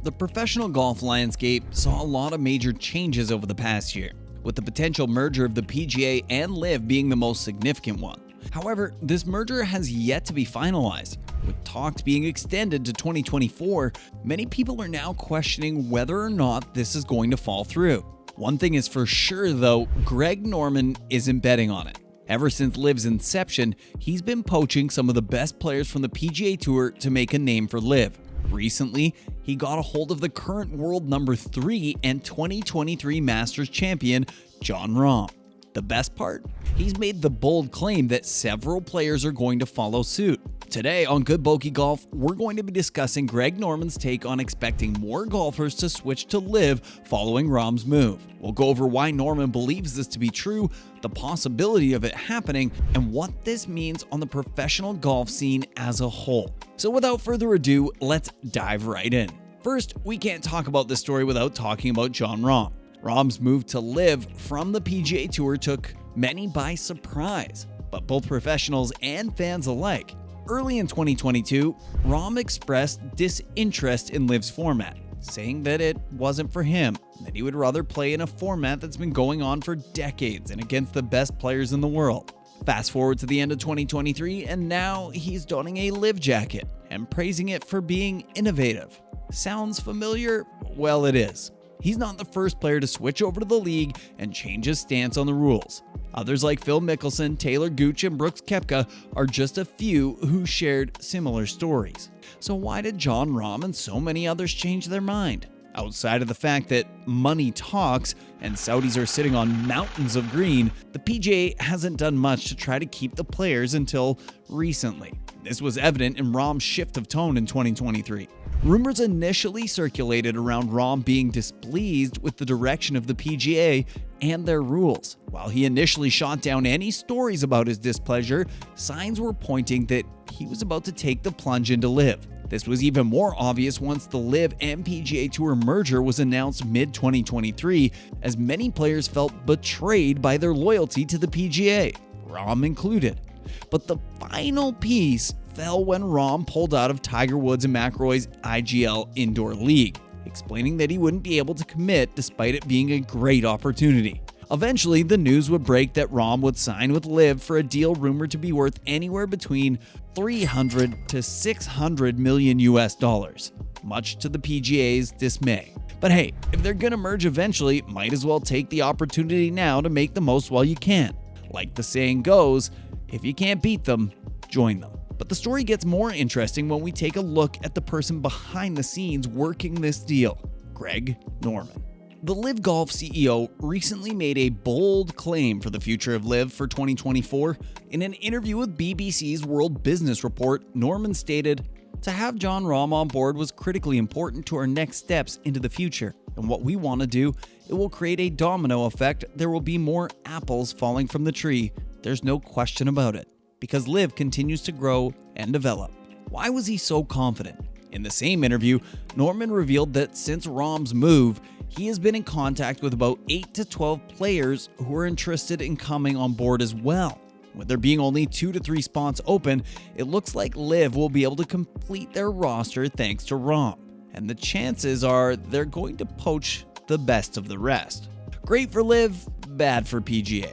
The professional golf landscape saw a lot of major changes over the past year, with the potential merger of the PGA and LIV being the most significant one. However, this merger has yet to be finalized. With talks being extended to 2024, many people are now questioning whether or not this is going to fall through. One thing is for sure though, Greg Norman isn't betting on it. Ever since LIV's inception, he's been poaching some of the best players from the PGA Tour to make a name for LIV. Recently, he got a hold of the current world number 3 and 2023 Masters champion, Jon Rahm. The best part? He's made the bold claim that several players are going to follow suit. Today on Good Bokeh Golf, we're going to be discussing Greg Norman's take on expecting more golfers to switch to LIV following Rahm's move. We'll go over why Norman believes this to be true, the possibility of it happening, and what this means on the professional golf scene as a whole. So without further ado, let's dive right in. First, we can't talk about this story without talking about Jon Rahm. Rahm's move to LIV from the PGA Tour took many by surprise, but both professionals and fans alike. Early in 2022, Rahm expressed disinterest in LIV's format, saying that it wasn't for him, that he would rather play in a format that's been going on for decades and against the best players in the world. Fast forward to the end of 2023, and now he's donning a LIV jacket and praising it for being innovative. Sounds familiar? Well, it is. He's not the first player to switch over to the league and change his stance on the rules. Others like Phil Mickelson, Taylor Gooch, and Brooks Koepka are just a few who shared similar stories. So why did Jon Rahm and so many others change their mind? Outside of the fact that money talks and Saudis are sitting on mountains of green, the PGA hasn't done much to try to keep the players until recently. This was evident in Rahm's shift of tone in 2023. Rumors initially circulated around Rahm being displeased with the direction of the PGA and their rules. While he initially shot down any stories about his displeasure, signs were pointing that he was about to take the plunge into LIV. This was even more obvious once the LIV and PGA Tour merger was announced mid-2023, as many players felt betrayed by their loyalty to the PGA, Rahm included. But the final piece fell when Rahm pulled out of Tiger Woods and McIlroy's IGL Indoor League, explaining that he wouldn't be able to commit despite it being a great opportunity. Eventually, the news would break that Rahm would sign with LIV for a deal rumored to be worth anywhere between $300 to $600 million US, much to the PGA's dismay. But hey, if they're gonna merge eventually, might as well take the opportunity now to make the most while you can. Like the saying goes, if you can't beat them, join them. But the story gets more interesting when we take a look at the person behind the scenes working this deal, Greg Norman. The LIV Golf CEO recently made a bold claim for the future of LIV for 2024. In an interview with BBC's World Business Report, Norman stated, "To have Jon Rahm on board was critically important to our next steps into the future. And what we want to do, it will create a domino effect. There will be more apples falling from the tree. There's no question about it. Because LIV continues to grow and develop." Why was he so confident? In the same interview, Norman revealed that since Rahm's move, he has been in contact with about 8 to 12 players who are interested in coming on board as well. With there being only 2 to 3 spots open, it looks like LIV will be able to complete their roster thanks to Rahm. And the chances are they're going to poach the best of the rest. Great for LIV, bad for PGA.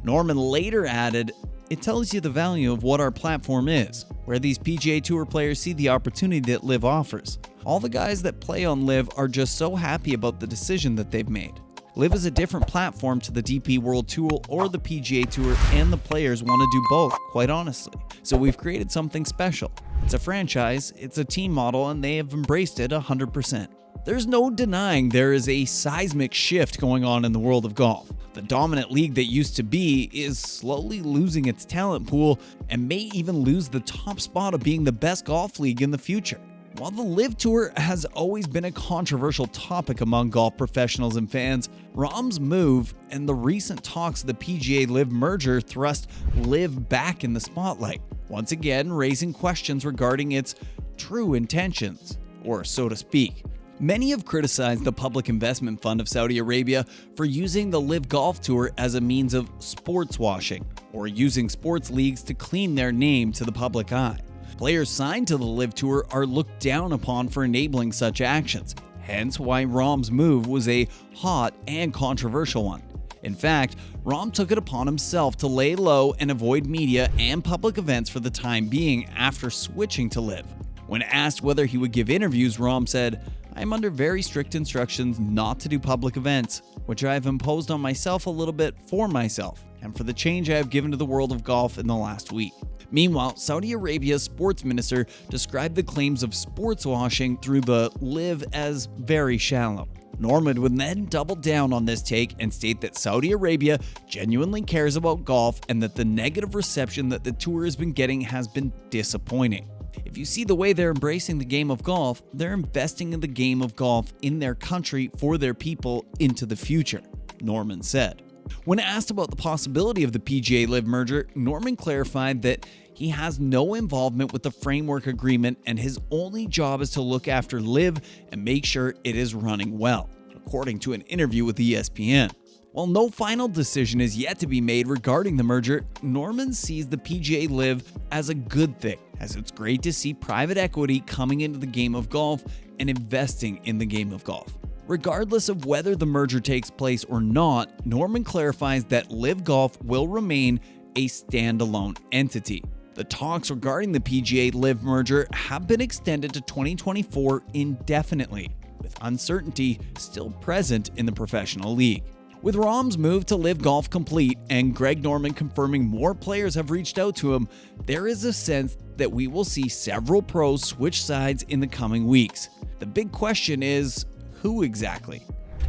Norman later added, "It tells you the value of what our platform is, where these PGA Tour players see the opportunity that LIV offers. All the guys that play on LIV are just so happy about the decision that they've made. LIV is a different platform to the DP World Tour or the PGA Tour, and the players want to do both, quite honestly. So we've created something special. It's a franchise, it's a team model, and they have embraced it 100%. There's no denying there is a seismic shift going on in the world of golf. The dominant league that used to be is slowly losing its talent pool and may even lose the top spot of being the best golf league in the future. While the LIV Tour has always been a controversial topic among golf professionals and fans, Rahm's move and the recent talks of the PGA LIV merger thrust LIV back in the spotlight, once again raising questions regarding its true intentions, or so to speak. Many have criticized the Public Investment Fund of Saudi Arabia for using the LIV Golf Tour as a means of sports washing, or using sports leagues to clean their name to the public eye. Players signed to the LIV Tour are looked down upon for enabling such actions, hence why Rahm's move was a hot and controversial one. In fact, Rahm took it upon himself to lay low and avoid media and public events for the time being after switching to LIV. When asked whether he would give interviews, Rahm said, "I am under very strict instructions not to do public events, which I have imposed on myself a little bit for myself and for the change I have given to the world of golf in the last week." Meanwhile, Saudi Arabia's sports minister described the claims of sports washing through the LIV as very shallow. Norman would then double down on this take and state that Saudi Arabia genuinely cares about golf and that the negative reception that the tour has been getting has been disappointing. If you see the way they're embracing the game of golf, they're investing in the game of golf in their country for their people into the future, Norman said. When asked about the possibility of the PGA LIV merger, Norman clarified that he has no involvement with the framework agreement and his only job is to look after LIV and make sure it is running well, according to an interview with ESPN. While no final decision is yet to be made regarding the merger, Norman sees the PGA LIV as a good thing, as it's great to see private equity coming into the game of golf and investing in the game of golf. Regardless of whether the merger takes place or not, Norman clarifies that LIV Golf will remain a standalone entity. The talks regarding the PGA LIV merger have been extended to 2024 indefinitely, with uncertainty still present in the professional league. With Rahm's move to LIV Golf complete and Greg Norman confirming more players have reached out to him, there is a sense that we will see several pros switch sides in the coming weeks. The big question is, who exactly?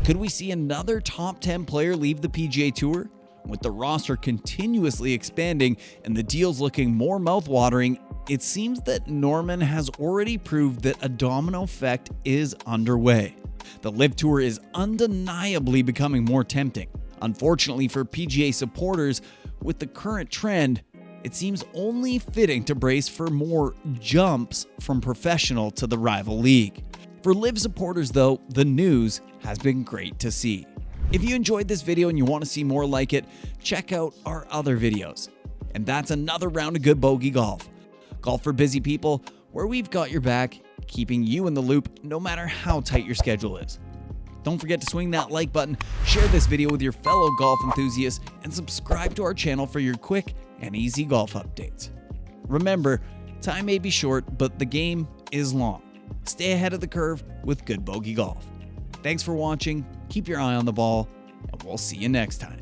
Could we see another top 10 player leave the PGA Tour? With the roster continuously expanding and the deals looking more mouthwatering, it seems that Norman has already proved that a domino effect is underway. The LIV Tour is undeniably becoming more tempting. Unfortunately for PGA supporters, with the current trend, it seems only fitting to brace for more jumps from professional to the rival league. For LIV supporters though, the news has been great to see. If you enjoyed this video and you want to see more like it, check out our other videos. And that's another round of good bogey golf. Golf for busy people, where we've got your back, keeping you in the loop no matter how tight your schedule is. Don't forget to swing that like button, share this video with your fellow golf enthusiasts, and subscribe to our channel for your quick and easy golf updates. Remember, time may be short, but the game is long. Stay ahead of the curve with good bogey golf. Thanks for watching, keep your eye on the ball, and we'll see you next time.